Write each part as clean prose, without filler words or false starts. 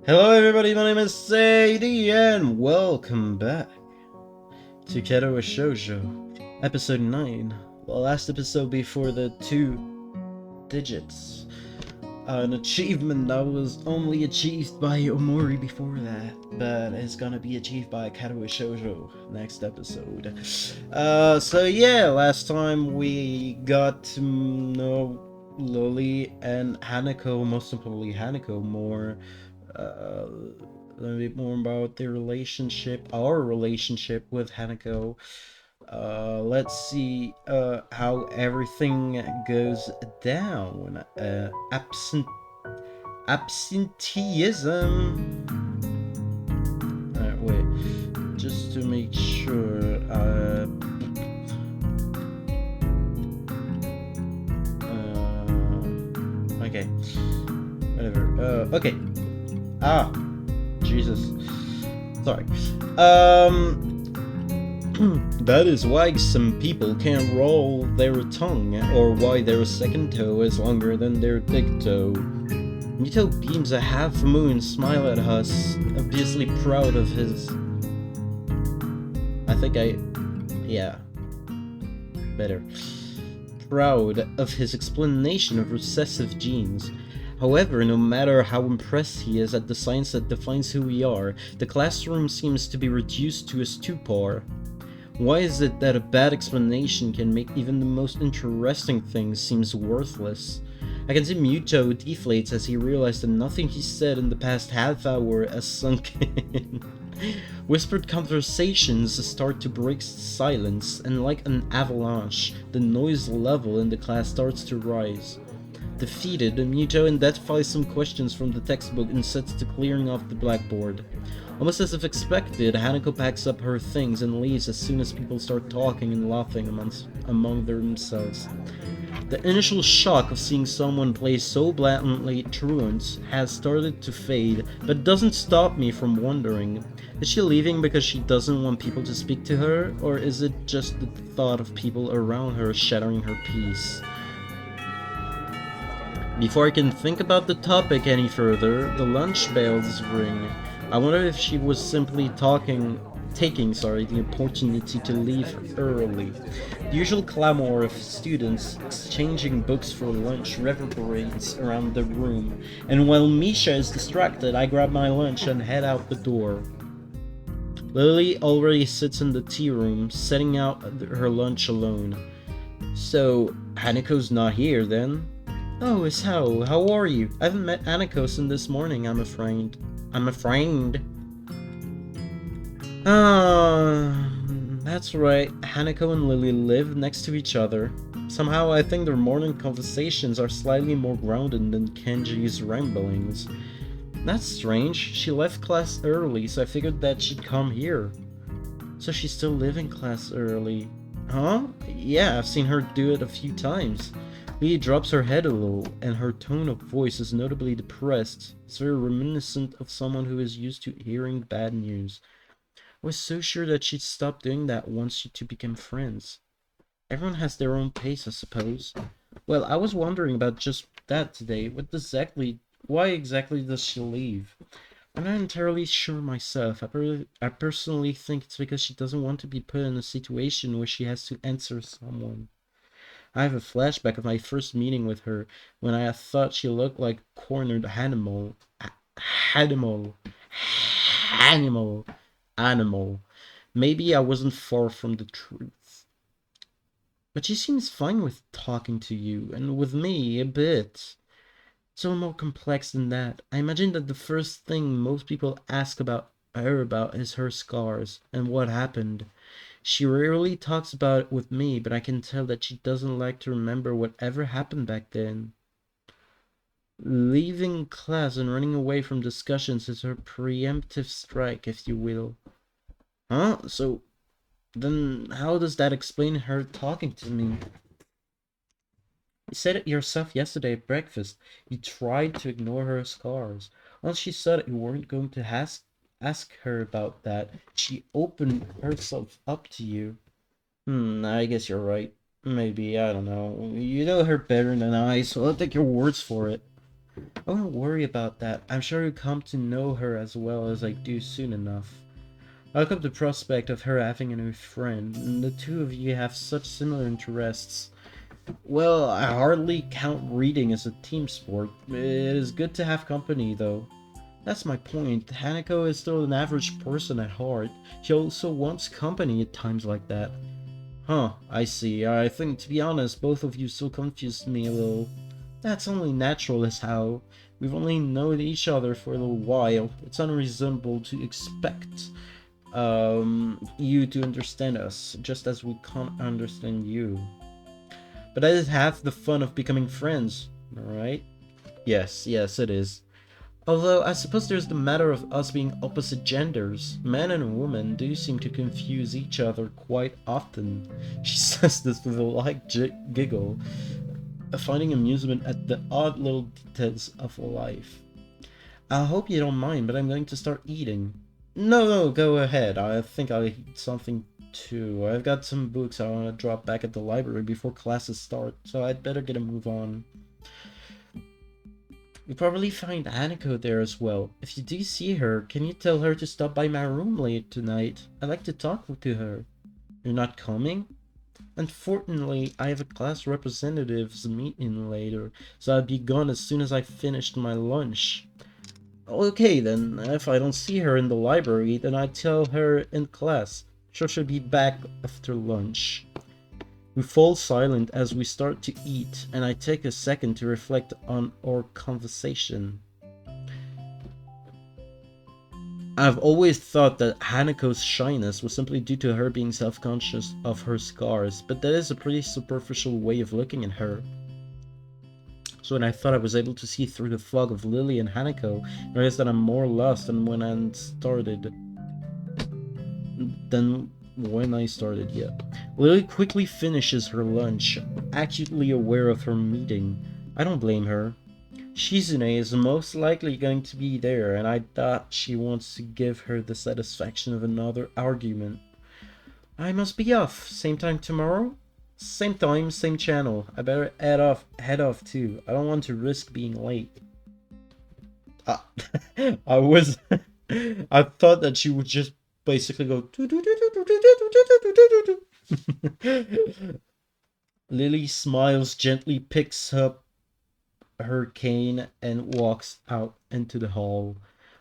Hello everybody, my name is Sadie and welcome back to Katawa Shoujo, episode 9. The last episode before the 2 digits. An achievement that was only achieved by Omori before that, but it's gonna be achieved by Katawa Shoujo next episode. So yeah, last time we got to know Lilly and Hanako, most importantly Hanako, more. A little bit more about their relationship, our relationship with Hanako. Let's see how everything goes down. Absenteeism. Alright, wait. Just to make sure. Okay. Whatever. Okay. Ah, Jesus. Sorry. That is why some people can't roll their tongue, or why their second toe is longer than their big toe. Mito beams a half moon smile at us, obviously proud of his... yeah. Better. Proud of his explanation of recessive genes. However, no matter how impressed he is at the science that defines who we are, the classroom seems to be reduced to a stupor. Why is it that a bad explanation can make even the most interesting things seem worthless? I can see Muto deflates as he realizes that nothing he said in the past half hour has sunk in. Whispered conversations start to break silence, and like an avalanche, the noise level in the class starts to rise. Defeated, Muto identifies some questions from the textbook and sets to clearing off the blackboard. Almost as if expected, Hanako packs up her things and leaves as soon as people start talking and laughing among themselves. The initial shock of seeing someone play so blatantly truant has started to fade, but doesn't stop me from wondering, is she leaving because she doesn't want people to speak to her, or is it just the thought of people around her shattering her peace? Before I can think about the topic any further, the lunch bells ring. I wonder if she was simply taking the opportunity to leave early. The usual clamor of students exchanging books for lunch reverberates around the room, and while Misha is distracted, I grab my lunch and head out the door. Lily already sits in the tea room, setting out her lunch alone. So, Hanako's not here then? Oh, Hisao, how are you? I haven't met Hanako since this morning, I'm afraid. That's right. Hanako and Lily live next to each other. Somehow I think their morning conversations are slightly more grounded than Kenji's ramblings. That's strange. She left class early, so I figured that she'd come here. So she's still leaving class early. Huh? Yeah, I've seen her do it a few times. Lily drops her head a little, and her tone of voice is notably depressed. It's very reminiscent of someone who is used to hearing bad news. I was so sure that she'd stop doing that once you two became friends. Everyone has their own pace, I suppose. Well, I was wondering about just that today. Why exactly does she leave? I'm not entirely sure myself. I personally think it's because she doesn't want to be put in a situation where she has to answer someone. I have a flashback of my first meeting with her, when I thought she looked like a cornered animal. Animal. Animal. Maybe I wasn't far from the truth. But she seems fine with talking to you, and with me, a bit. So more complex than that. I imagine that the first thing most people ask about her about is her scars, and what happened. She rarely talks about it with me, but I can tell that she doesn't like to remember whatever happened back then. Leaving class and running away from discussions is her preemptive strike, if you will. Huh? So, then how does that explain her talking to me? You said it yourself yesterday at breakfast. You tried to ignore her scars. Once she said that you weren't going to ask her about that, she opened herself up to you. I guess you're right. Maybe, I don't know. You know her better than I, so I'll take your words for it. I wouldn't worry about that. I'm sure you'll come to know her as well as I do soon enough. I look up the prospect of her having a new friend, and the two of you have such similar interests. Well, I hardly count reading as a team sport. It is good to have company, though. That's my point. Hanako is still an average person at heart. She also wants company at times like that. Huh, I see. I think, to be honest, both of you still confused me a little. That's only natural as how. We've only known each other for a little while. It's unreasonable to expect you to understand us, just as we can't understand you. But that is half the fun of becoming friends, alright? Yes, it is. Although, I suppose there's the matter of us being opposite genders. Men and women do seem to confuse each other quite often. She says this with a light giggle, finding amusement at the odd little details of life. I hope you don't mind, but I'm going to start eating. No, go ahead. I think I'll eat something too. I've got some books I want to drop back at the library before classes start, so I'd better get a move on. You'll probably find Hanako there as well. If you do see her, can you tell her to stop by my room late tonight? I'd like to talk to her. You're not coming? Unfortunately, I have a class representatives meeting later, so I'll be gone as soon as I finished my lunch. Okay then, if I don't see her in the library, then I tell her in class. She should be back after lunch. We fall silent as we start to eat, and I take a second to reflect on our conversation. I've always thought that Hanako's shyness was simply due to her being self-conscious of her scars, but that is a pretty superficial way of looking at her. So when I thought I was able to see through the fog of Lilly and Hanako, I realized that I'm more lost than when I started. Yeah. Lily quickly finishes her lunch, acutely aware of her meeting. I don't blame her. Shizune is most likely going to be there, and I doubt she wants to give her the satisfaction of another argument. I must be off. Same time tomorrow? Same time, same channel. I better head off too. I don't want to risk being late. I thought that she would just basically go. Lily smiles, gently picks up her cane, and walks out into the hall.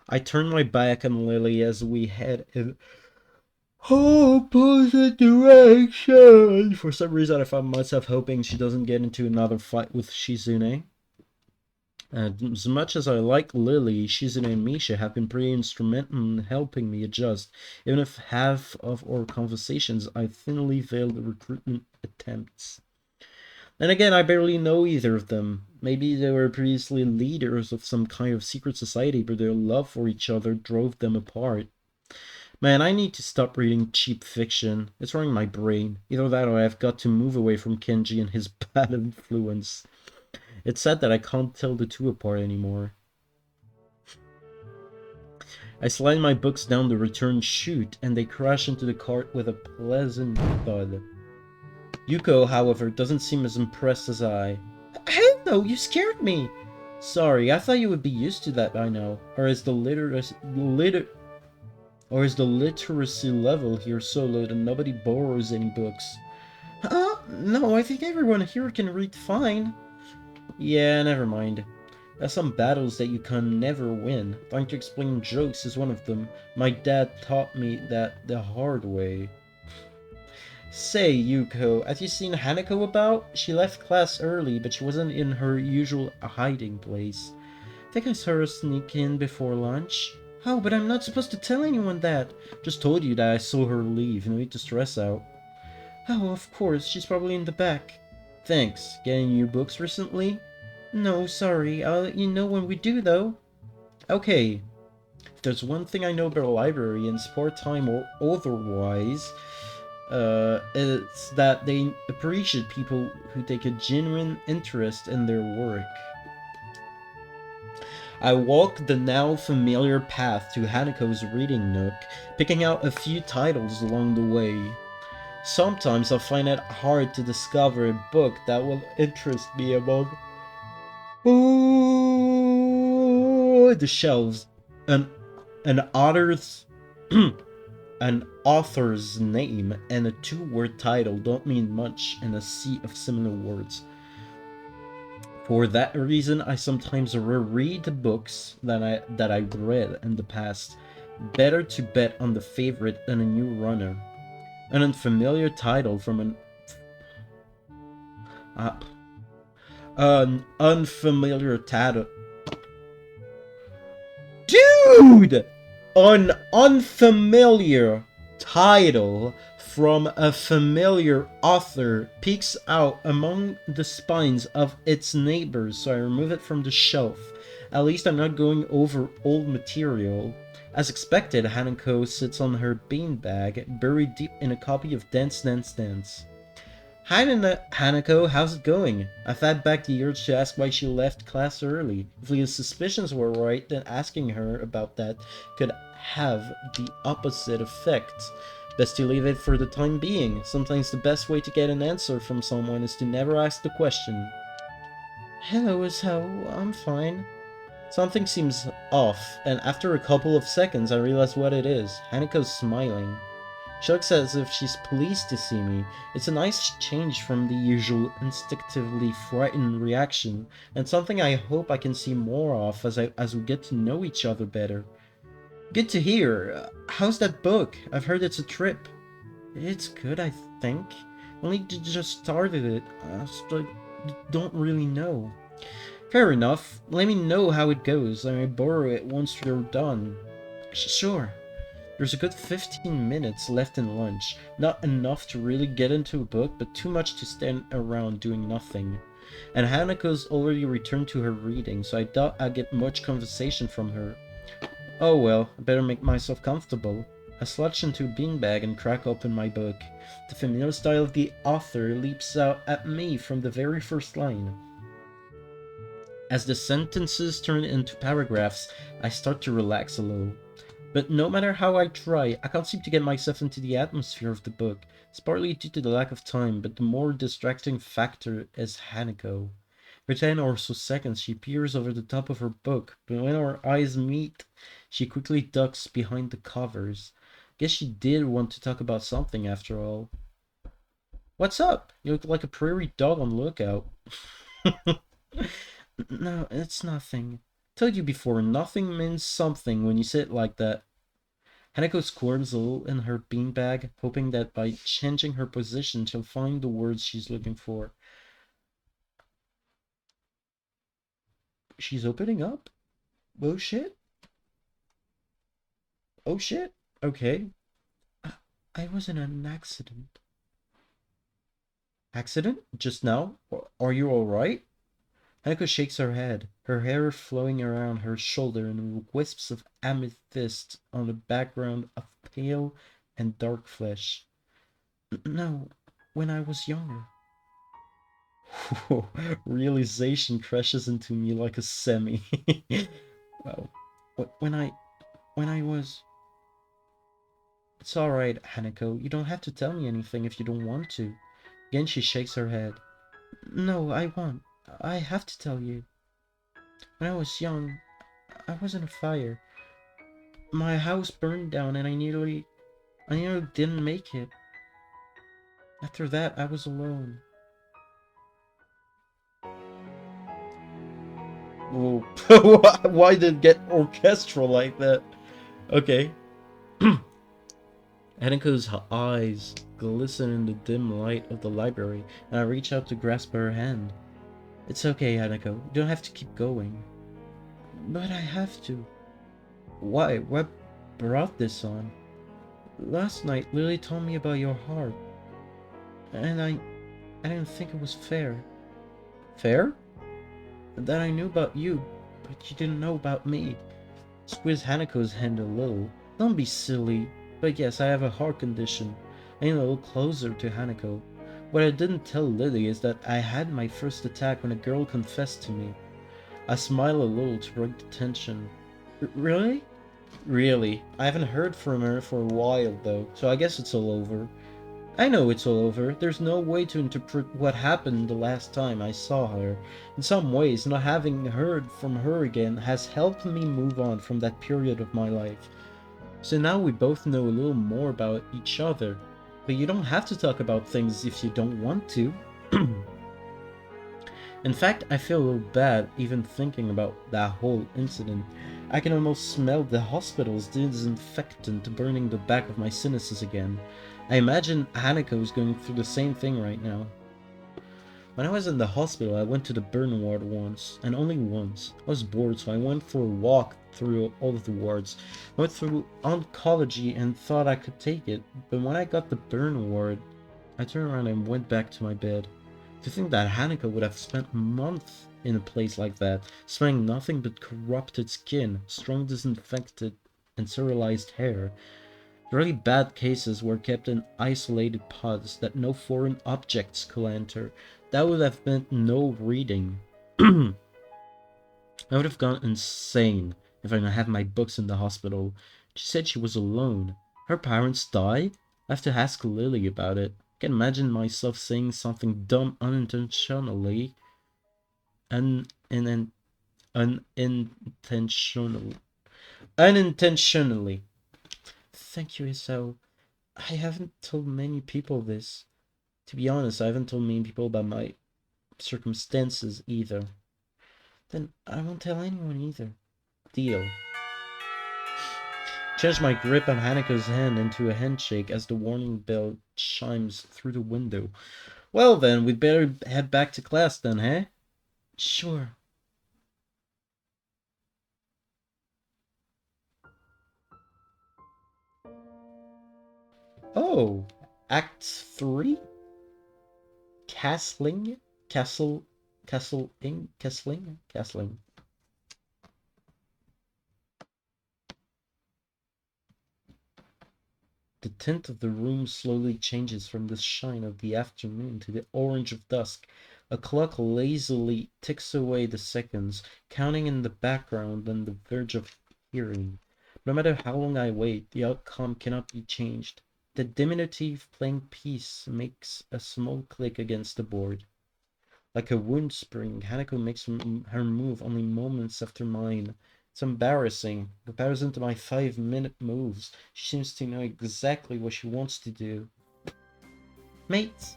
I turn my back on Lily as we head in opposite direction. For some reason, I find myself hoping she doesn't get into another fight with Shizune. As much as I like Lily, Shizune and Misha have been pretty instrumental in helping me adjust, even if half of our conversations I thinly veiled the recruitment attempts. Then again, I barely know either of them. Maybe they were previously leaders of some kind of secret society, but their love for each other drove them apart. Man, I need to stop reading cheap fiction. It's running my brain. Either that or I've got to move away from Kenji and his bad influence. It's sad that I can't tell the two apart anymore. I slide my books down the return chute, and they crash into the cart with a pleasant thud. Yuuko, however, doesn't seem as impressed as I. Hell no, you scared me! Sorry, I thought you would be used to that by now. Or is the literacy level here so low that nobody borrows any books? No, I think everyone here can read fine. Yeah, never mind. There's some battles that you can never win. Trying to explain jokes is one of them. My dad taught me that the hard way. Say, Yuuko, have you seen Hanako about? She left class early, but she wasn't in her usual hiding place. I think I saw her sneak in before lunch. Oh, but I'm not supposed to tell anyone that. Just told you that I saw her leave. No need to stress out. Oh, of course, she's probably in the back. Thanks. Getting new books recently? No, sorry. I'll let you know when we do, though. Okay. If there's one thing I know about librarians, part-time or otherwise, it's that they appreciate people who take a genuine interest in their work. I walk the now familiar path to Hanako's reading nook, picking out a few titles along the way. Sometimes I find it hard to discover a book that will interest me among at the shelves. An author's an author's name and a two-word title don't mean much in a sea of similar words. For that reason, I sometimes reread the books that I've read in the past. Better to bet on the favorite than a new runner. An unfamiliar title from an unfamiliar title. Dude! An unfamiliar title from a familiar author peeks out among the spines of its neighbors, so I remove it from the shelf. At least I'm not going over old material. As expected, Hanako sits on her beanbag, buried deep in a copy of Dance Dance Dance. Hi Hanako, how's it going? I've had back the urge to ask why she left class early. If Leah's suspicions were right, then asking her about that could have the opposite effect. Best to leave it for the time being. Sometimes the best way to get an answer from someone is to never ask the question. Hello, Hisao, I'm fine. Something seems off, and after a couple of seconds I realize what it is. Hanako's smiling. She looks as if she's pleased to see me. It's a nice change from the usual instinctively frightened reaction, and something I hope I can see more of as we get to know each other better. Good to hear. How's that book? I've heard it's a trip. It's good, I think. Only just started it, so I don't really know. Fair enough. Let me know how it goes. I may borrow it once you're done. Sure. There's a good 15 minutes left in lunch. Not enough to really get into a book, but too much to stand around doing nothing. And Hanako's already returned to her reading, so I doubt I'll get much conversation from her. Oh well, I better make myself comfortable. I slouch into a beanbag and crack open my book. The familiar style of the author leaps out at me from the very first line. As the sentences turn into paragraphs, I start to relax a little. But no matter how I try, I can't seem to get myself into the atmosphere of the book. It's partly due to the lack of time, but the more distracting factor is Hanako. For 10 or so seconds, she peers over the top of her book, but when our eyes meet, she quickly ducks behind the covers. Guess she did want to talk about something after all. What's up? You look like a prairie dog on lookout. No, it's nothing. Told you before, nothing means something when you say it like that. Hanako squirms a little in her beanbag, hoping that by changing her position she'll find the words she's looking for. She's opening up? Oh shit? Oh shit? Okay. I was in an accident. Accident? Just now? Are you alright? Hanako shakes her head, her hair flowing around her shoulder in wisps of amethyst on a background of pale and dark flesh. No, when I was younger. Realization crashes into me like a semi. Well, when I was... It's alright, Hanako. You don't have to tell me anything if you don't want to. Again, she shakes her head. No, I won't. I have to tell you. When I was young, I was in a fire. My house burned down and I nearly didn't make it. After that, I was alone. Whoa. Why did it get orchestral like that? Okay. Hanako's eyes glisten in the dim light of the library, and I reach out to grasp her hand. It's okay, Hanako. You don't have to keep going. But I have to. Why? What brought this on? Last night, Lilly told me about your heart. And I didn't think it was fair. Fair? That I knew about you, but you didn't know about me. Squeeze Hanako's hand a little. Don't be silly. But yes, I have a heart condition. I lean a little closer to Hanako. What I didn't tell Lilly is that I had my first attack when a girl confessed to me. I smile a little to break the tension. Really? Really. I haven't heard from her for a while though, so I guess it's all over. I know it's all over. There's no way to interpret what happened the last time I saw her. In some ways, not having heard from her again has helped me move on from that period of my life. So now we both know a little more about each other. But you don't have to talk about things if you don't want to. In fact, I feel a little bad even thinking about that whole incident. I can almost smell the hospital's disinfectant burning the back of my sinuses again. I imagine Hanako is going through the same thing right now. When I was in the hospital, I went to the burn ward once, and only once. I was bored, so I went for a walk through all of the wards. I went through oncology and thought I could take it, but when I got the burn ward, I turned around and went back to my bed. To think that Hanako would have spent months in a place like that, smelling nothing but corrupted skin, strong disinfected and sterilized hair. The really bad cases were kept in isolated pods that no foreign objects could enter. That would have meant no reading. I would have gone insane if I didn't have my books in the hospital. She said she was alone. Her parents died? I have to ask Lilly about it. I can imagine myself saying something dumb unintentionally. Unintentionally. Unintentionally. Thank you, Hisao. I haven't told many people this. To be honest, I haven't told many people about my circumstances either. Then I won't tell anyone either. Deal. Change my grip on Hanako's hand into a handshake as the warning bell chimes through the window. Well then, we'd better head back to class then, eh? Sure. Oh, Act 3? Castling? Castling. The tint of the room slowly changes from the shine of the afternoon to the orange of dusk. A clock lazily ticks away the seconds, counting in the background on the verge of hearing. No matter how long I wait, the outcome cannot be changed. The diminutive playing piece makes a small click against the board. Like a wound spring, Hanako makes her move only moments after mine. It's embarrassing. In comparison to my 5-minute moves, she seems to know exactly what she wants to do. Mate!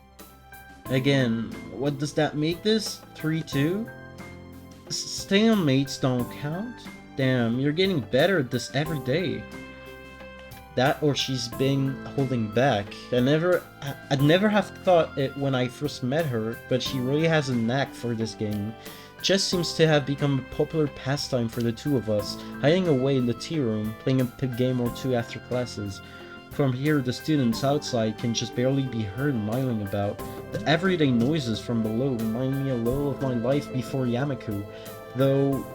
Again, what does that make this? 3-2? Stalemates don't count? Damn, you're getting better at this every day. That or she's been holding back. I'd never have thought it when I first met her, but she really has a knack for this game. Chess seems to have become a popular pastime for the two of us, hiding away in the tea room, playing a game or two after classes. From here, the students outside can just barely be heard milling about. The everyday noises from below remind me a little of my life before Yamaku, though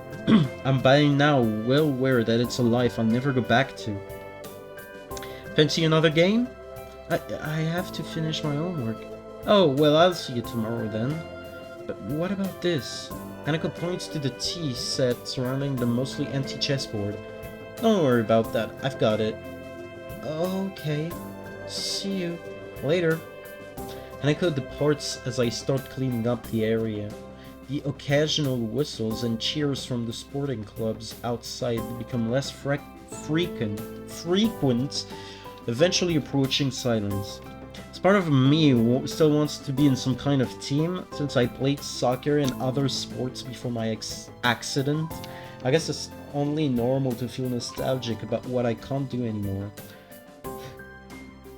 I'm by now well aware that it's a life I'll never go back to. Fancy another game? I have to finish my homework. Oh, well, I'll see you tomorrow then. But what about this? Hanako points to the tea set surrounding the mostly empty chessboard. Don't worry about that, I've got it. Okay, see you later. Hanako departs as I start cleaning up the area. The occasional whistles and cheers from the sporting clubs outside become less frequent, eventually approaching silence. As part of me who still wants to be in some kind of team, since I played soccer and other sports before my accident. I guess it's only normal to feel nostalgic about what I can't do anymore.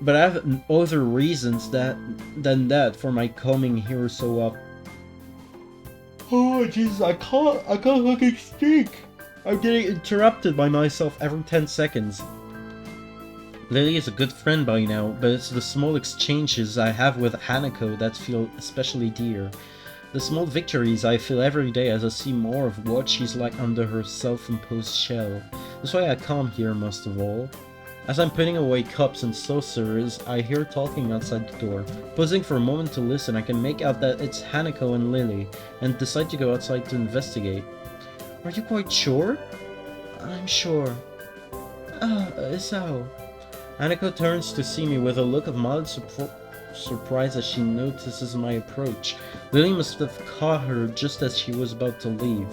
But I have other reasons than that for my coming here so up. Oh jeez, I can't fucking speak! I'm getting interrupted by myself every 10 seconds. Lily is a good friend by now, but it's the small exchanges I have with Hanako that feel especially dear. The small victories I feel every day as I see more of what she's like under her self-imposed shell. That's why I come here most of all. As I'm putting away cups and saucers, I hear talking outside the door. Pausing for a moment to listen, I can make out that it's Hanako and Lily, and decide to go outside to investigate. Are you quite sure? I'm sure. Hisao. Hanako turns to see me with a look of mild surprise as she notices my approach. Lily must have caught her just as she was about to leave.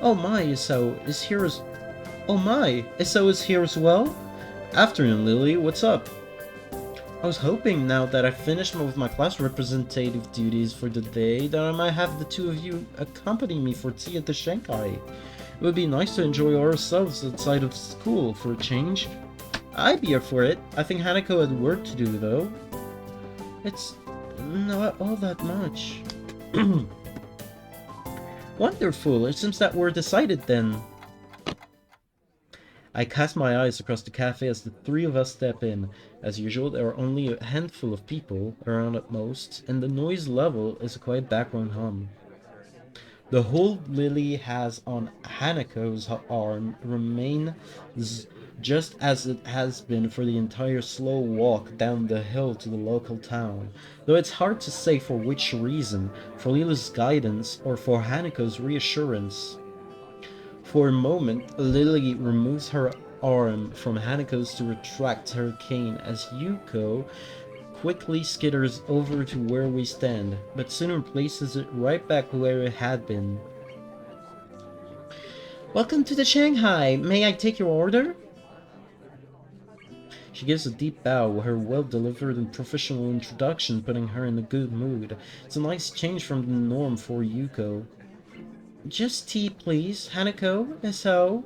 Oh my, Hisao is here as... Oh my, Hisao is here as well? Afternoon, Lily, what's up? I was hoping now that I finished with my class representative duties for the day that I might have the two of you accompany me for tea at the Shanghai. It would be nice to enjoy ourselves outside of school for a change. I'd be here for it. I think Hanako had work to do though. It's not all that much. Wonderful, it seems that we're decided then. I cast my eyes across the cafe as the three of us step in. As usual, there are only a handful of people around at most, and the noise level is a quiet background hum. The hold Lily has on Hanako's arm remains just as it has been for the entire slow walk down the hill to the local town, though it's hard to say for which reason, for Lily's guidance or for Hanako's reassurance. For a moment, Lily removes her arm from Hanako's to retract her cane as Yuuko quickly skitters over to where we stand, but soon replaces it right back where it had been. Welcome to the Shanghai! May I take your order? She gives a deep bow, her well-delivered and professional introduction putting her in a good mood. It's a nice change from the norm for Yuuko. Just tea, please. Hanako, Hisao.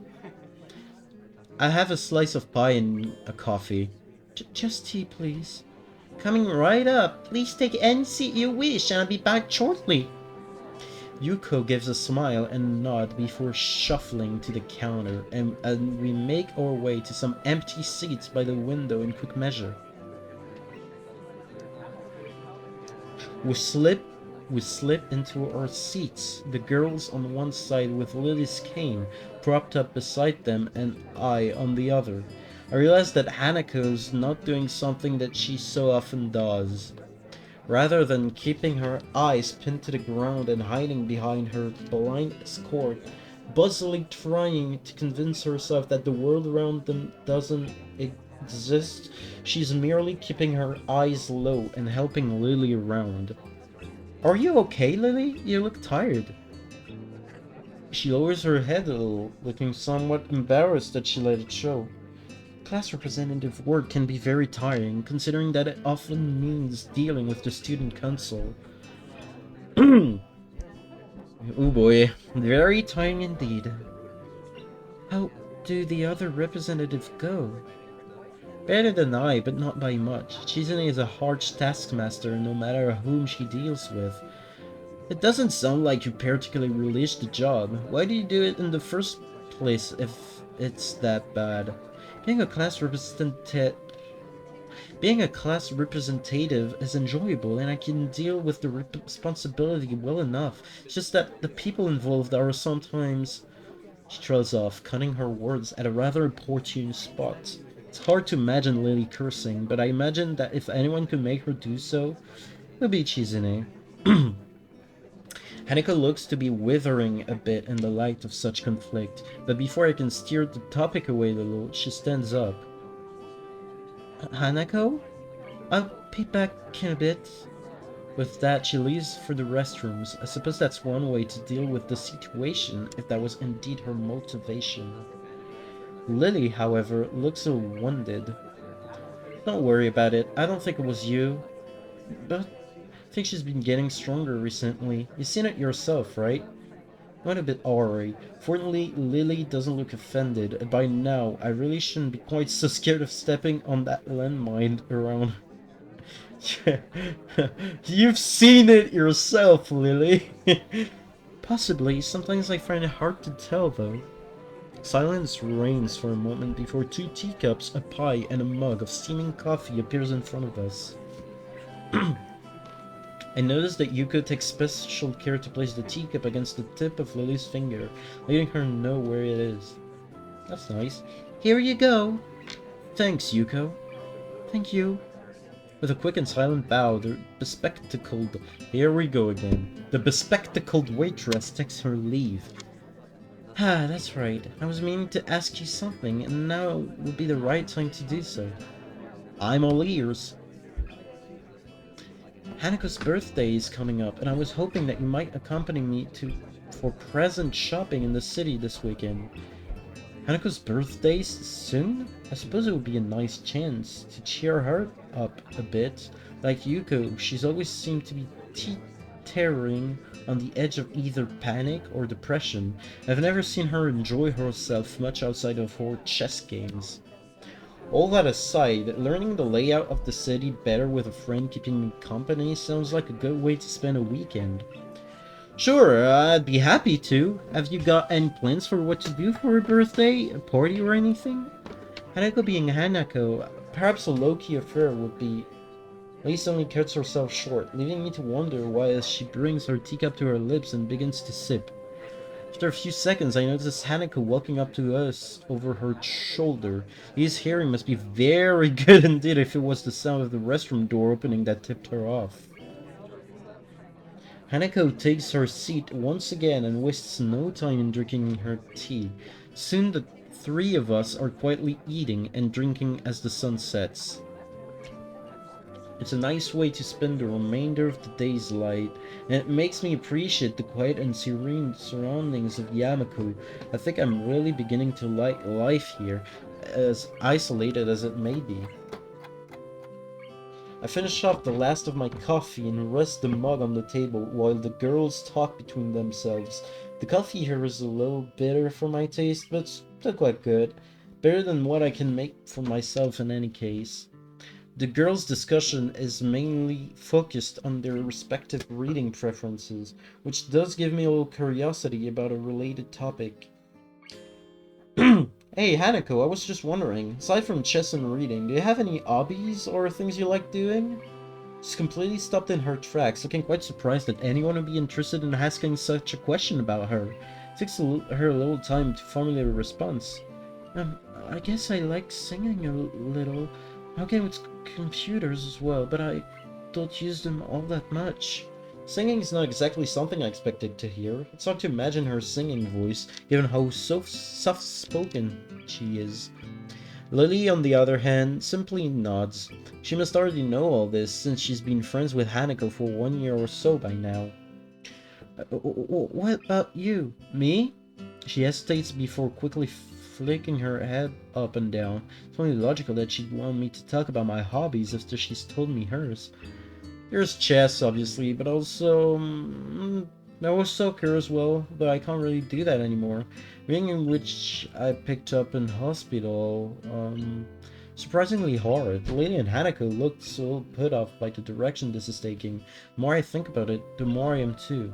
I have a slice of pie and a coffee. Just tea, please. Coming right up. Please take any seat you wish, and I'll be back shortly. Yuuko gives a smile and a nod before shuffling to the counter, and we make our way to some empty seats by the window in quick measure. We slip into our seats, the girls on one side with Lily's cane propped up beside them and I on the other. I realize that Hanako's not doing something that she so often does. Rather than keeping her eyes pinned to the ground and hiding behind her blind escort, busily trying to convince herself that the world around them doesn't exist, she's merely keeping her eyes low and helping Lily around. Are you okay, Lily? You look tired. She lowers her head a little, looking somewhat embarrassed that she let it show. Class representative work can be very tiring, considering that it often means dealing with the student council. Oh boy, very tiring indeed. How do the other representatives go? Better than I, but not by much. Chizune is a harsh taskmaster no matter whom she deals with. It doesn't sound like you particularly relish the job. Why do you do it in the first place if it's that bad? Being a class representative is enjoyable, and I can deal with the responsibility well enough. It's just that the people involved are sometimes... She trails off, cutting her words at a rather opportune spot. It's hard to imagine Lily cursing, but I imagine that if anyone could make her do so, it would be Chizune. Hanako looks to be withering a bit in the light of such conflict, but before I can steer the topic away a little, she stands up. Hanako? I'll be back in a bit. With that, she leaves for the restrooms. I suppose that's one way to deal with the situation, if that was indeed her motivation. Lily, however, looks a little wounded. Don't worry about it. I don't think it was you. But I think she's been getting stronger recently. You've seen it yourself, right? Went a bit awry. Fortunately, Lily doesn't look offended, and by now, I really shouldn't be quite so scared of stepping on that landmine around. You've seen it yourself, Lily. Possibly. Sometimes I find it hard to tell, though. Silence reigns for a moment before 2 teacups, a pie, and a mug of steaming coffee appears in front of us. I notice that Yuuko takes special care to place the teacup against the tip of Lily's finger, letting her know where it is. That's nice. Here you go! Thanks, Yuuko. Thank you. With a quick and silent bow, the bespectacled... Here we go again. The bespectacled waitress takes her leave. Ah, that's right. I was meaning to ask you something, and now would be the right time to do so. I'm all ears. Hanako's birthday is coming up, and I was hoping that you might accompany me for present shopping in the city this weekend. Hanako's birthday's soon? I suppose it would be a nice chance to cheer her up a bit. Like Yuuko, she's always seemed to be teetering on the edge of either panic or depression. I've never seen her enjoy herself much outside of her chess games. All that aside, learning the layout of the city better with a friend keeping me company sounds like a good way to spend a weekend. Sure, I'd be happy to. Have you got any plans for what to do for her birthday? A party or anything? Hanako being Hanako, perhaps a low-key affair would be. Lee only cuts herself short, leaving me to wonder why as she brings her teacup to her lips and begins to sip. After a few seconds, I notice Hanako walking up to us over her shoulder. His hearing must be very good indeed if it was the sound of the restroom door opening that tipped her off. Hanako takes her seat once again and wastes no time in drinking her tea. Soon the three of us are quietly eating and drinking as the sun sets. It's a nice way to spend the remainder of the day's light, and it makes me appreciate the quiet and serene surroundings of Yamaku. I think I'm really beginning to like life here, as isolated as it may be. I finish off the last of my coffee and rest the mug on the table while the girls talk between themselves. The coffee here is a little bitter for my taste, but still quite good. Better than what I can make for myself in any case. The girls' discussion is mainly focused on their respective reading preferences, which does give me a little curiosity about a related topic. Hey Hanako, I was just wondering, aside from chess and reading, do you have any hobbies or things you like doing? She's completely stopped in her tracks, looking quite surprised that anyone would be interested in asking such a question about her. It takes her a little time to formulate a response. I guess I like singing a little. Okay, with computers as well, but I don't use them all that much. Singing is not exactly something I expected to hear. It's hard to imagine her singing voice, given how so soft-spoken she is. Lilly, on the other hand, simply nods. She must already know all this, since she's been friends with Hanako for 1 year or so by now. What about you? Me? She hesitates before quickly flicking her head up and down. It's only logical that she'd want me to talk about my hobbies after she's told me hers. There's chess, obviously, but also there was soccer as well, but I can't really do that anymore. Reading, which I picked up in hospital, surprisingly hard. The lady and Hanako looked so put off by the direction this is taking. The more I think about it, the more I am too.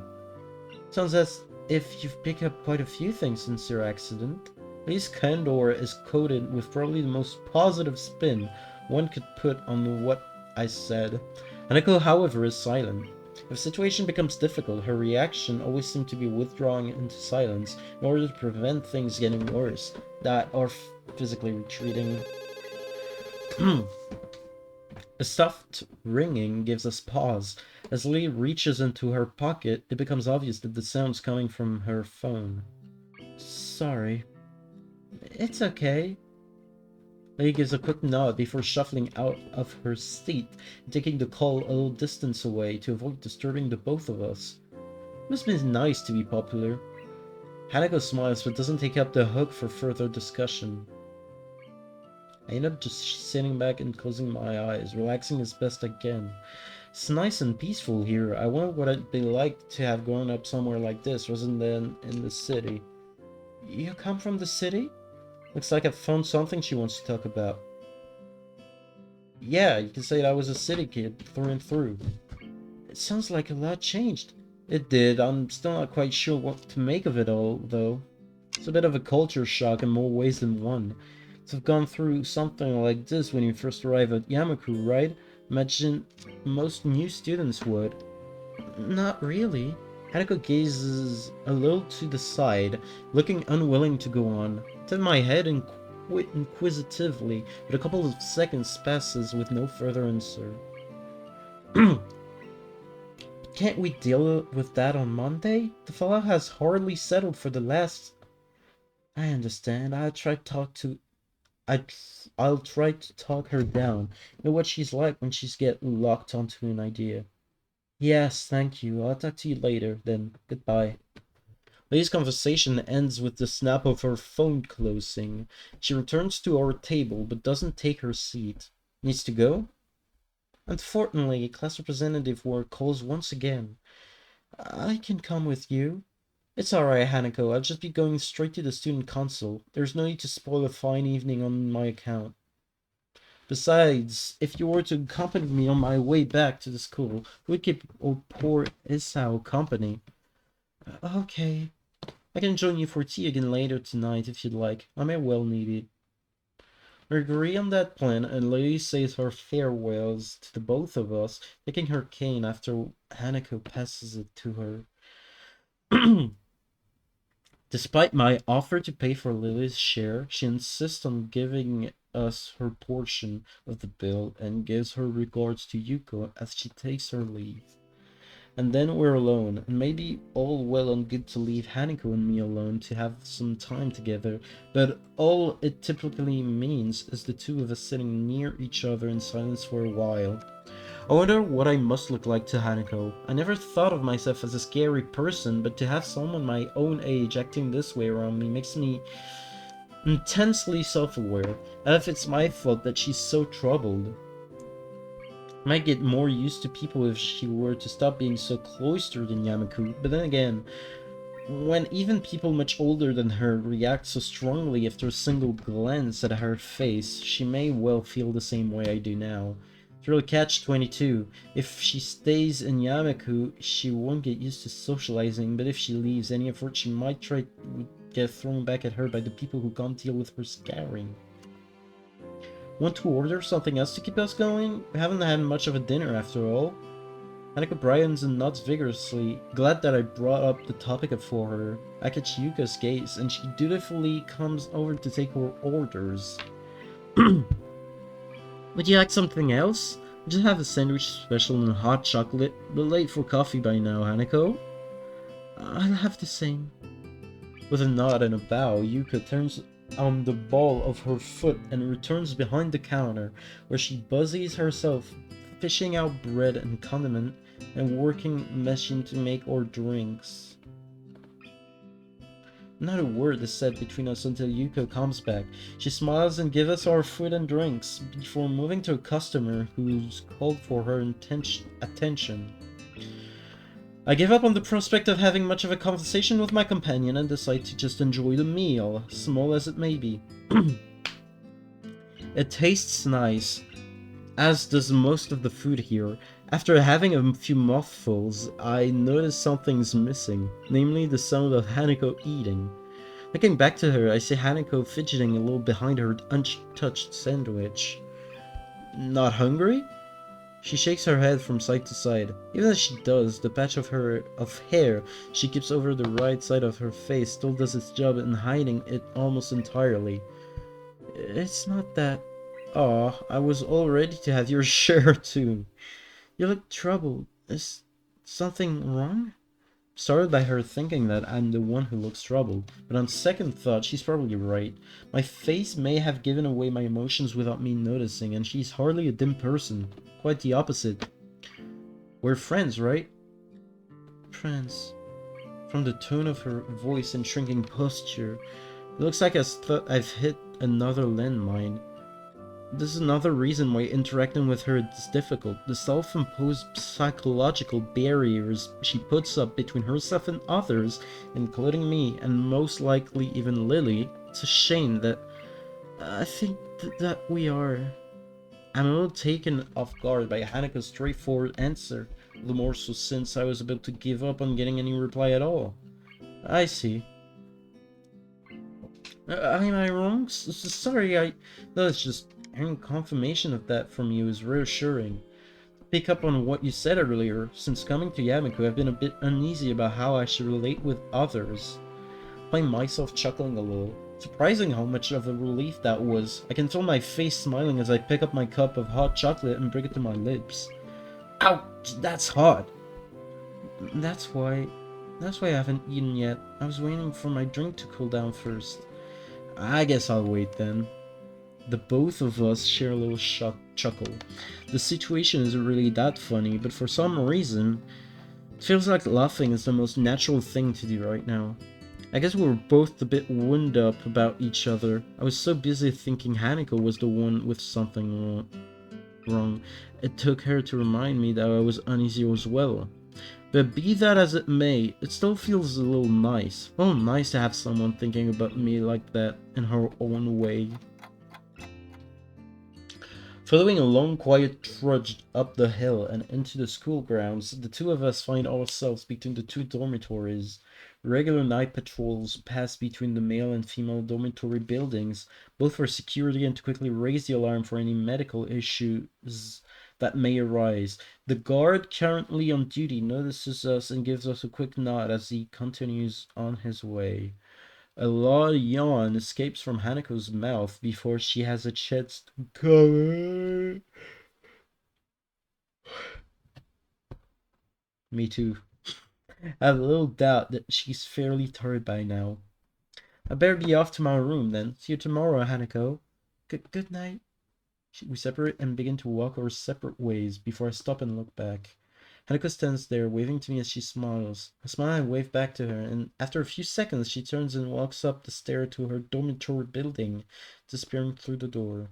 Sounds as if you've picked up quite a few things since your accident. Lee's candor is coated with probably the most positive spin one could put on what I said. Hanako, however, is silent. If a situation becomes difficult, her reaction always seems to be withdrawing into silence in order to prevent things getting worse, that or physically retreating. A soft ringing gives us pause. As Lee reaches into her pocket, it becomes obvious that the sound's coming from her phone. Sorry. It's okay. Lee gives a quick nod before shuffling out of her seat and taking the call a little distance away to avoid disturbing the both of us. Must be nice to be popular. Hanako smiles but doesn't take up the hook for further discussion. I end up just sitting back and closing my eyes, relaxing as best I can. It's nice and peaceful here. I wonder what it'd be like to have grown up somewhere like this rather than in the city. You come from the city? Looks like I've found something she wants to talk about. Yeah, you can say that I was a city kid through and through. It sounds like a lot changed. It did. I'm still not quite sure what to make of it all, though. It's a bit of a culture shock in more ways than one. To have gone through something like this when you first arrive at Yamaku, right? Imagine most new students would. Not really. Hanako gazes a little to the side, looking unwilling to go on. I tip my head inquisitively, but a couple of seconds passes with no further answer. Can't we deal with that on Monday? The fellow has hardly settled for the last... I understand. I'll try to talk her down. You know what she's like when she's get locked onto an idea. Yes, thank you. I'll talk to you later, then. Goodbye. Lily's conversation ends with the snap of her phone closing. She returns to our table, but doesn't take her seat. Needs to go? Unfortunately, class representative work calls once again. I can come with you. It's alright, Hanako. I'll just be going straight to the student council. There's no need to spoil a fine evening on my account. Besides, if you were to accompany me on my way back to the school, it would keep old poor Hisao company. Okay. I can join you for tea again later tonight if you'd like. I may well need it. We agree on that plan, and Lily says her farewells to the both of us, taking her cane after Hanako passes it to her. Despite my offer to pay for Lily's share, she insists on giving us her portion of the bill and gives her regards to Yuuko as she takes her leave. And then we're alone, and maybe all well and good to leave Hanako and me alone to have some time together, but all it typically means is the two of us sitting near each other in silence for a while. I wonder what I must look like to Hanako. I never thought of myself as a scary person, but to have someone my own age acting this way around me makes me intensely self-aware, as if it's my fault that she's so troubled. I might get more used to people if she were to stop being so cloistered in Yamaku, but then again, when even people much older than her react so strongly after a single glance at her face, she may well feel the same way I do now. It's really catch-22. If she stays in Yamaku, she won't get used to socializing, but if she leaves, any effort she might try would get thrown back at her by the people who can't deal with her scaring. Want to order something else to keep us going? We haven't had much of a dinner after all. Hanako brightens and nods vigorously, glad that I brought up the topic for her. I catch Yuka's gaze, and she dutifully comes over to take her orders. Would you like something else? I just have a sandwich special and hot chocolate, but late for coffee by now, Hanako. I'll have the same. With a nod and a bow, Yuka turns on the ball of her foot and returns behind the counter, where she busies herself fishing out bread and condiment and working machine to make our drinks. Not a word is said between us until Yuko comes back. She smiles and gives us our food and drinks before moving to a customer who's called for her attention. I give up on the prospect of having much of a conversation with my companion and decide to just enjoy the meal, small as it may be. It tastes nice, as does most of the food here. After having a few mouthfuls, I notice something's missing, namely the sound of Hanako eating. Looking back to her, I see Hanako fidgeting a little behind her untouched sandwich. Not hungry? She shakes her head from side to side. Even as she does, the patch of hair she keeps over the right side of her face still does its job in hiding it almost entirely. It's not that... Aw, I was all ready to have your share too. You look troubled. Is something wrong? Started by her thinking that I'm the one who looks troubled, but on second thought, she's probably right. My face may have given away my emotions without me noticing, and she's hardly a dim person. Quite the opposite. We're friends, right? Friends. From the tone of her voice and shrinking posture, it looks like I've hit another landmine. This is another reason why interacting with her is difficult. The self-imposed psychological barriers she puts up between herself and others, including me, and most likely even Lily. It's a shame that... I think that we are... I'm a little taken off guard by Hanako's straightforward answer, the more so since I was about to give up on getting any reply at all. I see. Am I wrong? Sorry, no, it's just... Hearing confirmation of that from you is reassuring. To pick up on what you said earlier, since coming to Yamaku, I've been a bit uneasy about how I should relate with others. I find myself chuckling a little. Surprising how much of a relief that was. I can feel my face smiling as I pick up my cup of hot chocolate and bring it to my lips. Ouch, that's hot! That's why I haven't eaten yet. I was waiting for my drink to cool down first. I guess I'll wait then. The both of us share a little chuckle. The situation isn't really that funny, but for some reason, it feels like laughing is the most natural thing to do right now. I guess we were both a bit wound up about each other. I was so busy thinking Hanako was the one with something wrong. It took her to remind me that I was uneasy as well. But be that as it may, it still feels a little nice. Oh, nice to have someone thinking about me like that in her own way. Following a long, quiet trudge up the hill and into the school grounds, the two of us find ourselves between the two dormitories. Regular night patrols pass between the male and female dormitory buildings, both for security and to quickly raise the alarm for any medical issues that may arise. The guard currently on duty notices us and gives us a quick nod as he continues on his way. A loud yawn escapes from Hanako's mouth before she has a chance to cover. Me too. I have little doubt that she's fairly tired by now. I better be off to my room then. See you tomorrow, Hanako. Good night. We separate and begin to walk our separate ways before I stop and look back. Hanako stands there, waving to me as she smiles. I smile and wave back to her, and after a few seconds she turns and walks up the stair to her dormitory building, disappearing through the door.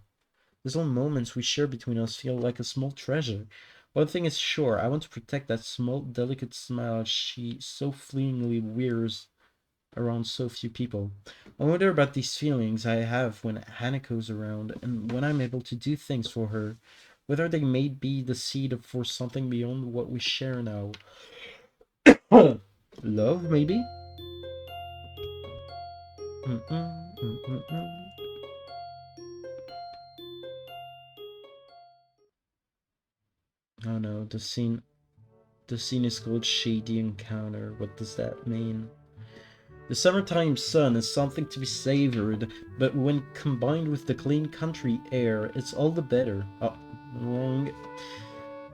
These little moments we share between us feel like a small treasure. One thing is sure, I want to protect that small, delicate smile she so fleetingly wears around so few people. I wonder about these feelings I have when Hanako's around, and when I'm able to do things for her, whether they may be the seed for something beyond what we share now. Love, maybe? Oh no, the scene is called Shady Encounter. What does that mean? The summertime sun is something to be savored, but when combined with the clean country air, it's all the better. Oh, wrong.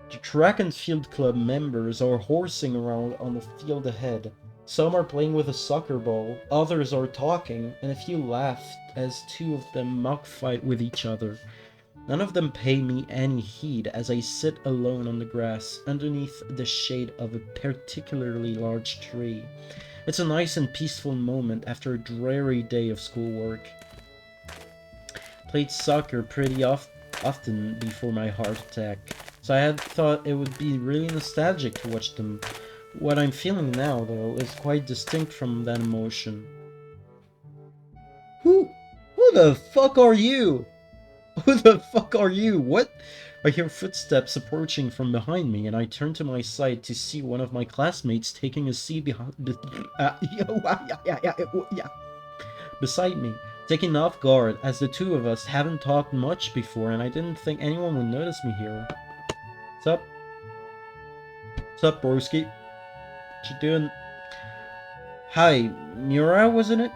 The track and field club members are horsing around on the field ahead. Some are playing with a soccer ball, others are talking, and a few laugh as two of them mock fight with each other. None of them pay me any heed as I sit alone on the grass underneath the shade of a particularly large tree. It's a nice and peaceful moment after a dreary day of schoolwork. Played soccer pretty often before my heart attack, so I had thought it would be really nostalgic to watch them. What I'm feeling now, though, is quite distinct from that emotion. Who the fuck are you? Who the fuck are you? What? I hear footsteps approaching from behind me, and I turn to my side to see one of my classmates taking a seat beside me, taken off guard, as the two of us haven't talked much before, and I didn't think anyone would notice me here. Sup? Sup, broski? What you doing? Hi, Miura, wasn't it?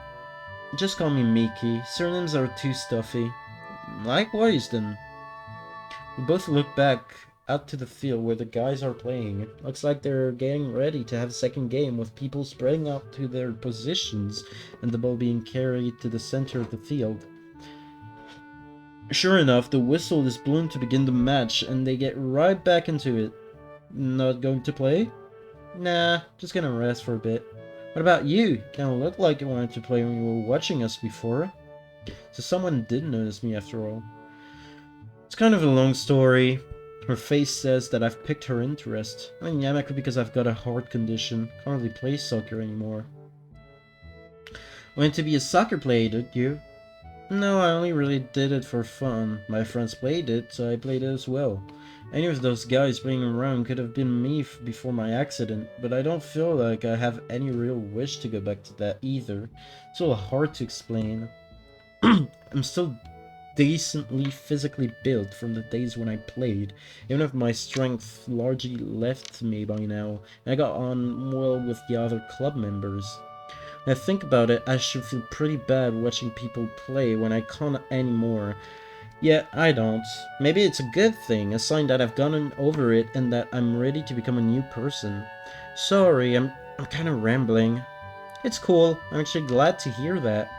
Just call me Miki. Surnames are too stuffy. Likewise, then. We both look back out to the field where the guys are playing. Looks like they're getting ready to have a second game with people spreading out to their positions and the ball being carried to the center of the field. Sure enough, the whistle is blown to begin the match and they get right back into it. Not going to play? Nah, just gonna rest for a bit. What about you? Kinda looked like you wanted to play when you were watching us before. So someone did notice me after all. It's kind of a long story. Her face says that I've picked her interest. I mean, Yamako because I've got a heart condition. Can't really play soccer anymore. Wanted to be a soccer player, did you? No, I only really did it for fun. My friends played it, so I played it as well. Any of those guys playing around could have been me before my accident, but I don't feel like I have any real wish to go back to that either. It's a little hard to explain. I'm still decently physically built from the days when I played, even if my strength largely left me by now, and I got on well with the other club members. When I think about it, I should feel pretty bad watching people play when I can't anymore. Yet I don't. Maybe it's a good thing, a sign that I've gotten over it and that I'm ready to become a new person. Sorry, I'm kind of rambling. It's cool, I'm actually glad to hear that.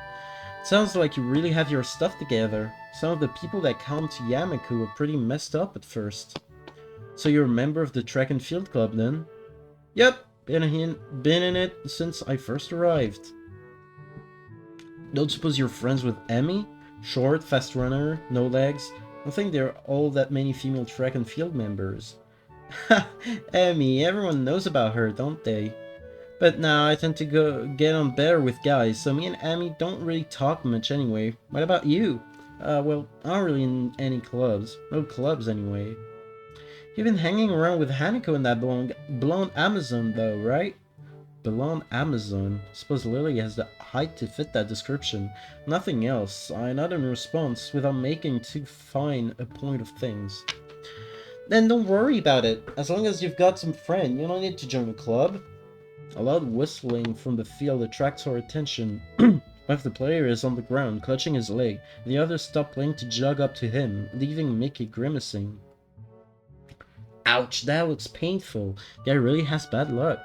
Sounds like you really have your stuff together. Some of the people that come to Yamaku were pretty messed up at first. So you're a member of the track and field club then? Yep, been in it since I first arrived. Don't suppose you're friends with Emmy? Short, fast runner, no legs. I don't think there are all that many female track and field members. Ha! Emmy, everyone knows about her, don't they? But now I tend to get on better with guys, so me and Emmy don't really talk much anyway. What about you? Well, I'm not really in any clubs. No clubs anyway. You've been hanging around with Hanako and that blonde Amazon though, right? Blonde Amazon. Suppose Lilly has the height to fit that description. Nothing else. I nod in response without making too fine a point of things. Then don't worry about it. As long as you've got some friend, you don't need to join a club. A loud whistling from the field attracts our attention. One of the players is on the ground, clutching his leg. The others stop playing to jog up to him, leaving Miki grimacing. Ouch, that looks painful. Guy really has bad luck.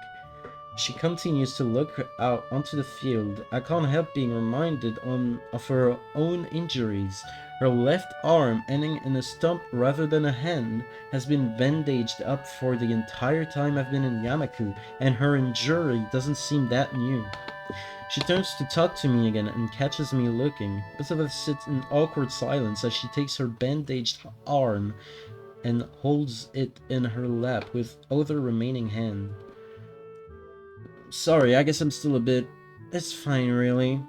She continues to look out onto the field. I can't help being reminded of her own injuries. Her left arm, ending in a stump rather than a hand, has been bandaged up for the entire time I've been in Yamaku, and her injury doesn't seem that new. She turns to talk to me again and catches me looking. Both of us sit in awkward silence as she takes her bandaged arm and holds it in her lap with other remaining hand. Sorry, I guess I'm still a bit... It's fine, really.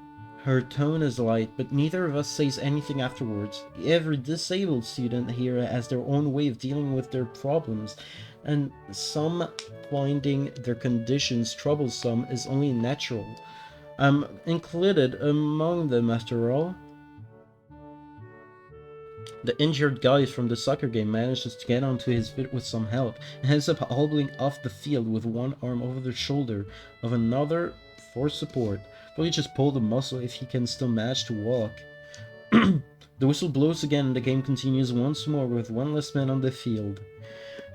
Her tone is light, but neither of us says anything afterwards. Every disabled student here has their own way of dealing with their problems, and some finding their conditions troublesome is only natural. I'm included among them, after all. The injured guy from the soccer game manages to get onto his feet with some help, and ends up hobbling off the field with one arm over the shoulder of another for support. Probably just pull the muscle if he can still manage to walk. The whistle blows again and the game continues once more with one less man on the field.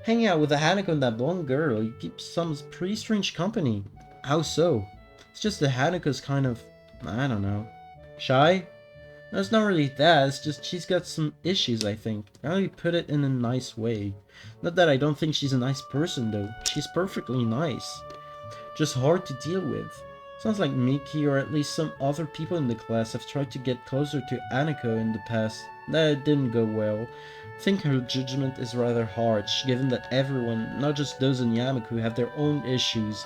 Hanging out with Hanako and that blonde girl, you keep some pretty strange company. How so? It's just that Hanako's kind of, I don't know, shy? No, it's not really that, it's just she's got some issues, I think. How do you put it in a nice way? Not that I don't think she's a nice person, though. She's perfectly nice. Just hard to deal with. Sounds like Miki or at least some other people in the class have tried to get closer to Hanako in the past. That didn't go well. I think her judgment is rather harsh, given that everyone, not just those in Yamaku, have their own issues.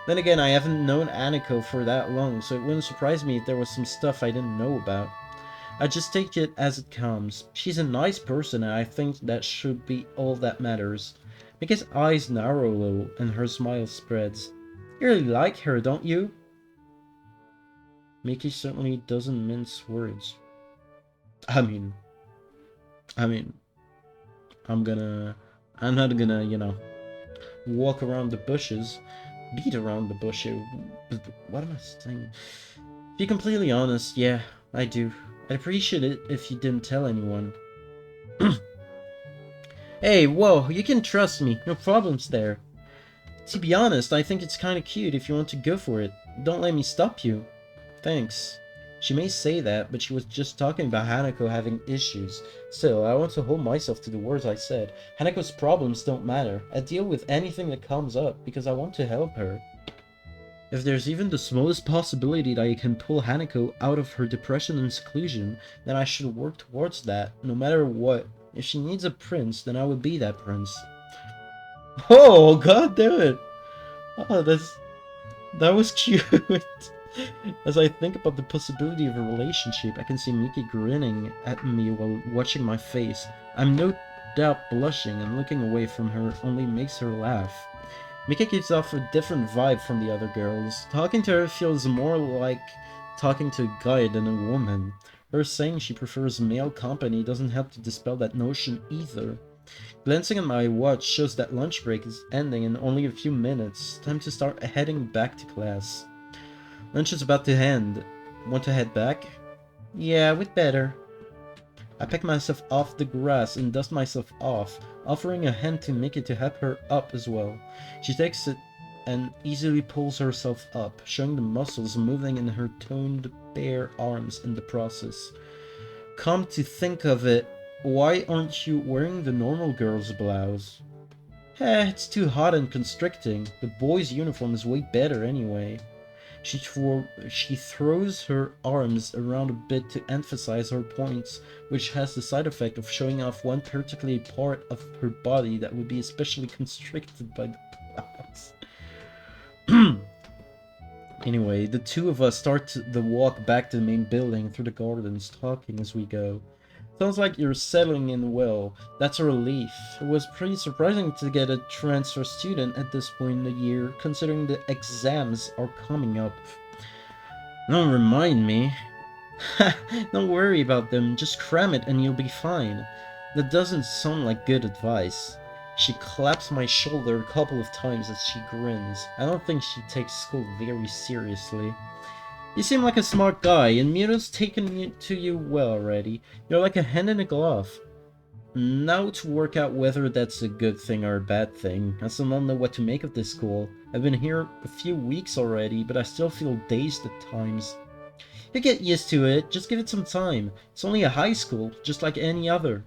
Then again, I haven't known Hanako for that long, so it wouldn't surprise me if there was some stuff I didn't know about. I just take it as it comes. She's a nice person and I think that should be all that matters. Miki's eyes narrow a little and her smile spreads. You really like her, don't you? Miki certainly doesn't mince words. I mean, I'm not gonna, you know, walk around the bushes, beat around the bush. What am I saying? To be completely honest, yeah, I do. I'd appreciate it if you didn't tell anyone. Hey, whoa, you can trust me. No problems there. To be honest, I think it's kinda cute if you want to go for it. Don't let me stop you. Thanks. She may say that, but she was just talking about Hanako having issues. Still, I want to hold myself to the words I said. Hanako's problems don't matter. I deal with anything that comes up because I want to help her. If there's even the smallest possibility that I can pull Hanako out of her depression and seclusion, then I should work towards that, no matter what. If she needs a prince, then I will be that prince. Oh, god damn it! Oh, that was cute. As I think about the possibility of a relationship, I can see Miki grinning at me while watching my face. I'm no doubt blushing, and looking away from her only makes her laugh. Miki gives off a different vibe from the other girls. Talking to her feels more like talking to a guy than a woman. Her saying she prefers male company doesn't help to dispel that notion either. Glancing at my watch shows that lunch break is ending in only a few minutes. Time to start heading back to class. Lunch is about to end. Want to head back? Yeah, we'd better. I pick myself off the grass and dust myself off, offering a hand to Miki to help her up as well. She takes it and easily pulls herself up, showing the muscles moving in her toned bare arms in the process. Come to think of it, why aren't you wearing the normal girl's blouse? It's too hot and constricting. The boy's uniform is way better anyway. She throws her arms around a bit to emphasize her points, which has the side effect of showing off one particular part of her body that would be especially constricted by the blouse. Anyway, the two of us start the walk back to the main building through the gardens, talking as we go. Sounds like you're settling in well. That's a relief. It was pretty surprising to get a transfer student at this point in the year, considering the exams are coming up. Don't remind me. Don't worry about them, just cram it and you'll be fine. That doesn't sound like good advice. She claps my shoulder a couple of times as she grins. I don't think she takes school very seriously. You seem like a smart guy, and Muta's taken to you well already. You're like a hand in a glove. Now to work out whether that's a good thing or a bad thing. I still don't know what to make of this school. I've been here a few weeks already, but I still feel dazed at times. You get used to it, just give it some time. It's only a high school, just like any other.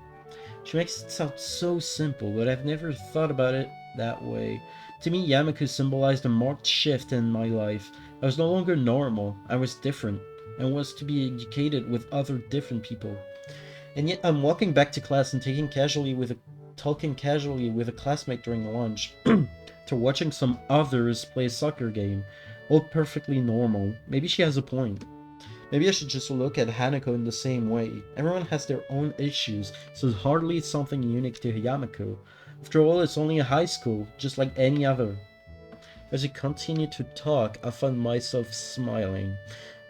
She makes it sound so simple, but I've never thought about it that way. To me, Yamaku symbolized a marked shift in my life. I was no longer normal, I was different, and was to be educated with other different people. And yet I'm walking back to class and talking casually with a classmate during lunch, to watching some others play a soccer game. All perfectly normal. Maybe she has a point. Maybe I should just look at Hanako in the same way. Everyone has their own issues, so it's hardly something unique to Yamaku. After all, it's only a high school, just like any other. As we continue to talk, I find myself smiling.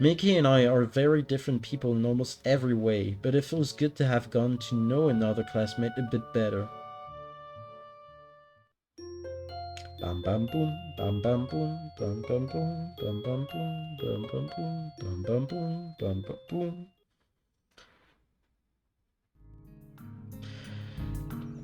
Miki and I are very different people in almost every way, but it feels good to have gotten to know another classmate a bit better. Bam bam boom, bam bam boom, bam bam boom, bam bam boom, bam bam boom, bam bam boom, bam bam boom.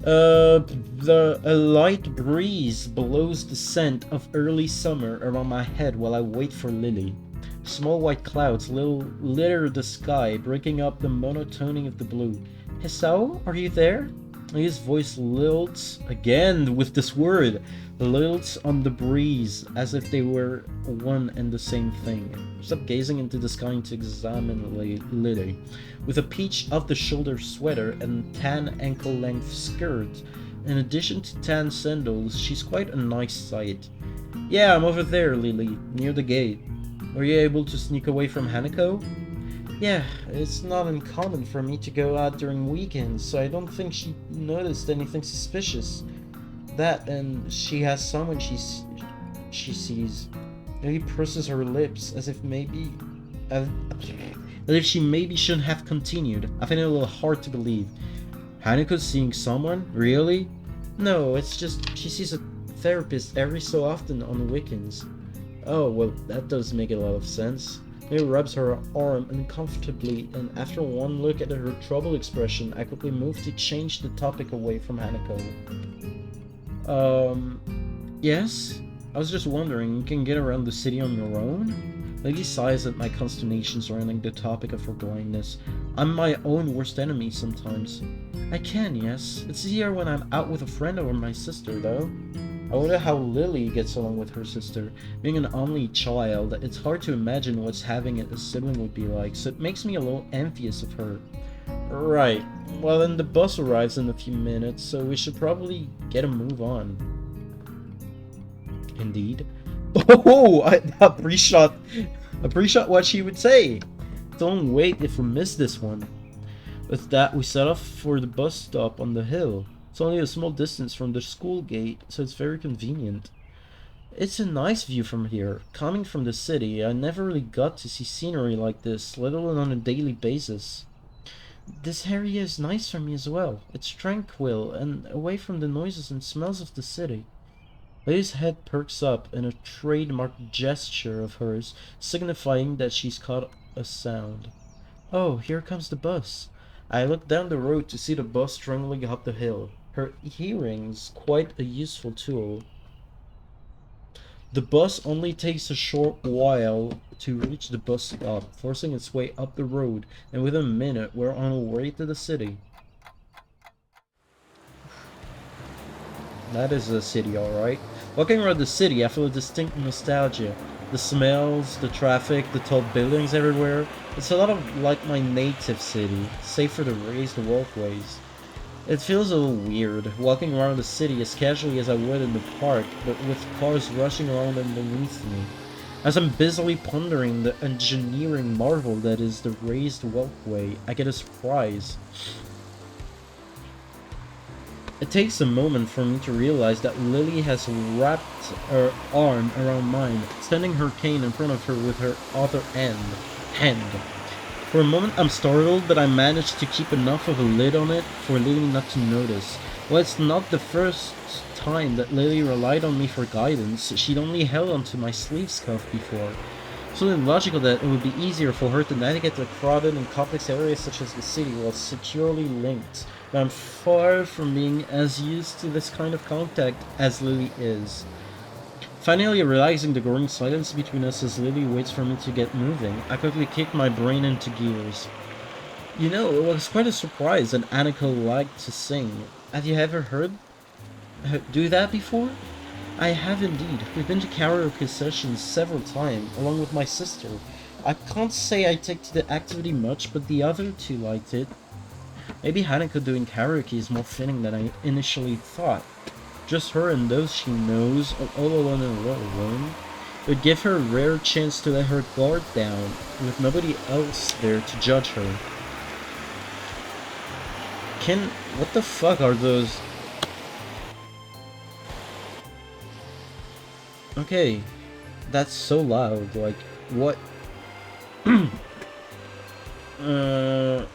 A light breeze blows the scent of early summer around my head while I wait for Lilly. Small white clouds litter the sky, breaking up the monotony of the blue. Hisao, are you there? His voice lilts again with this word. Lilts on the breeze, as if they were one and the same thing. Stop gazing into the sky to examine Lilly. With a peach off-the-shoulder sweater and tan ankle-length skirt, in addition to tan sandals, she's quite a nice sight. Yeah, I'm over there, Lilly, near the gate. Were you able to sneak away from Hanako? Yeah, it's not uncommon for me to go out during weekends, so I don't think she noticed anything suspicious. That, and she has someone she sees. Lily purses her lips as if she maybe shouldn't have continued. I find it a little hard to believe. Hanako's seeing someone? Really? No, it's just she sees a therapist every so often on weekends. Oh, well, that does make a lot of sense. Mary rubs her arm uncomfortably, and after one look at her troubled expression, I quickly move to change the topic away from Hanako. Yes? I was just wondering, you can get around the city on your own? Lily sighs at my consternation surrounding the topic of her blindness. I'm my own worst enemy sometimes. I can, yes. It's easier when I'm out with a friend or my sister, though. I wonder how Lily gets along with her sister. Being an only child, it's hard to imagine what's having a sibling would be like, so it makes me a little envious of her. Right. Well, then the bus arrives in a few minutes, so we should probably get a move on. Indeed. Oh, I pre-shot what she would say. Don't wait if we miss this one. With that, we set off for the bus stop on the hill. It's only a small distance from the school gate, so it's very convenient. It's a nice view from here. Coming from the city, I never really got to see scenery like this, let alone on a daily basis. This area is nice for me as well. It's tranquil and away from the noises and smells of the city. Lily's head perks up in a trademark gesture of hers, signifying that she's caught a sound. Oh, here comes the bus. I look down the road to see the bus trundling up the hill. Her hearing's quite a useful tool. The bus only takes a short while to reach the bus stop, forcing its way up the road, and within a minute we're on our way to the city. That is a city, alright. Walking around the city, I feel a distinct nostalgia. The smells, the traffic, the tall buildings everywhere. It's a lot of like my native city, save for the raised walkways. It feels a little weird, walking around the city as casually as I would in the park, but with cars rushing around underneath me. As I'm busily pondering the engineering marvel that is the raised walkway, I get a surprise. It takes a moment for me to realize that Lily has wrapped her arm around mine, extending her cane in front of her with her other hand. For a moment I'm startled, but I manage to keep enough of a lid on it for Lily not to notice. Well, it's not the first time that Lily relied on me for guidance. She'd only held onto my sleeve scuff before. So it's logical that it would be easier for her to navigate the crowded and complex areas such as the city while securely linked. But I'm far from being as used to this kind of contact as Lily is. Finally realizing the growing silence between us as Lily waits for me to get moving, I quickly kick my brain into gears. You know, it was quite a surprise that Hanako liked to sing. Have you ever heard her do that before? I have indeed. We've been to karaoke sessions several times, along with my sister. I can't say I take to the activity much, but the other two liked it. Maybe Hanako doing karaoke is more fitting than I initially thought. Just her and those she knows, all alone in a little room. It would give her a rare chance to let her guard down, with nobody else there to judge her. What the fuck are those? Okay, that's so loud, like, what?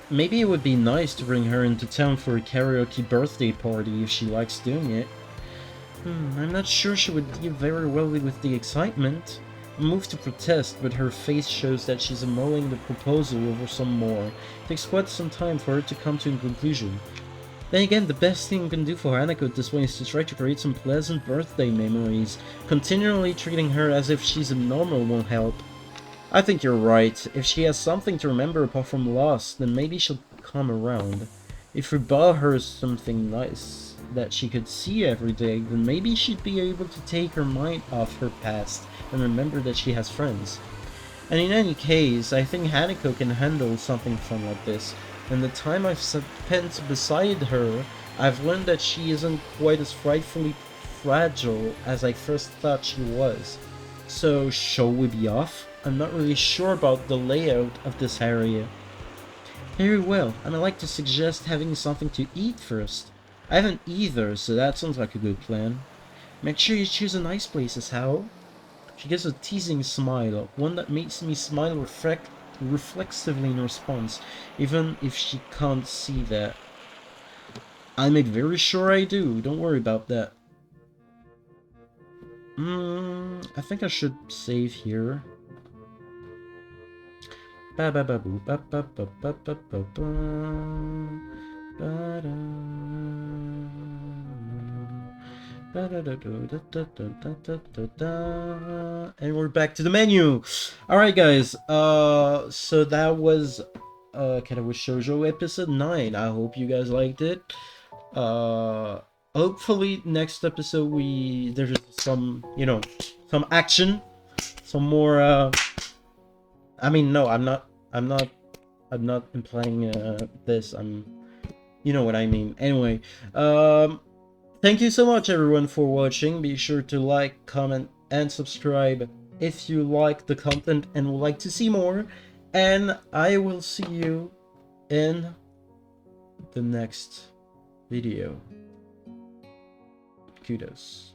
Maybe it would be nice to bring her into town for a karaoke birthday party if she likes doing it. I'm not sure she would deal very well with the excitement. I move to protest, but her face shows that she's mulling the proposal over some more. It takes quite some time for her to come to a conclusion. Then again, the best thing you can do for Hanako at this point is to try to create some pleasant birthday memories. Continually treating her as if she's abnormal won't help. I think you're right. If she has something to remember apart from loss, then maybe she'll come around. If we buy her something nice that she could see every day, then maybe she'd be able to take her mind off her past and remember that she has friends. And in any case, I think Hanako can handle something fun like this. And the time I've spent beside her, I've learned that she isn't quite as frightfully fragile as I first thought she was. So, shall we be off? I'm not really sure about the layout of this area. Very well, and I'd like to suggest having something to eat first. I haven't either, so that sounds like a good plan. Make sure you choose a nice place, Hisao. She gives a teasing smile, one that makes me smile reflexively in response, even if she can't see that. I make very sure I do, don't worry about that. I think I should save here. And we're back to the menu. Alright guys, so that was Katawa Shoujo episode 9. I hope you guys liked it. Hopefully next episode there's some, some action, some more I mean, no, I'm not implying this. You know what I mean. Anyway, thank you so much everyone for watching. Be sure to like, comment, and subscribe if you like the content and would like to see more. And I will see you in the next video. Kudos.